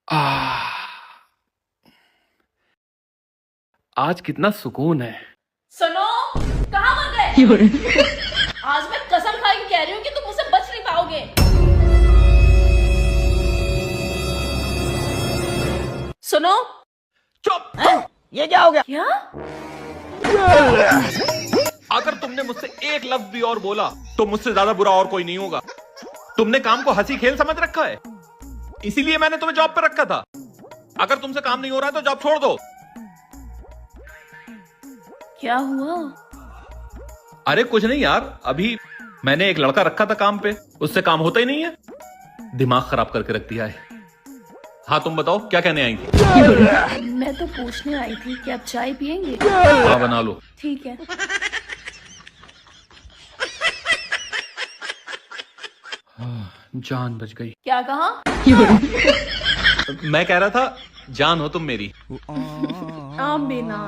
आह, आज कितना सुकून है। सुनो, कहाँ मर गए? आज मैं कसम खा के कह रही हूँ कि तुम मुझसे बच नहीं पाओगे। सुनो। चुप। ये क्या हो गया? क्या? अगर तुमने मुझसे एक लफ्ज भी और बोला तो मुझसे ज्यादा बुरा और कोई नहीं होगा। तुमने काम को हंसी खेल समझ रखा है, इसीलिए मैंने तुम्हें जॉब पे रखा था। अगर तुमसे काम नहीं हो रहा है तो जॉब छोड़ दो। क्या हुआ? अरे कुछ नहीं यार, अभी मैंने एक लड़का रखा था काम पे, उससे काम होता ही नहीं है। दिमाग खराब करके रख दिया है। हाँ तुम बताओ क्या कहने आई थी? मैं तो पूछने आई थी कि आप चाय पियेंगे? हाँ बना लो। ठीक है। जान बच गई। क्या कहा? मैं कह रहा था जान हो तुम मेरी। आमीना।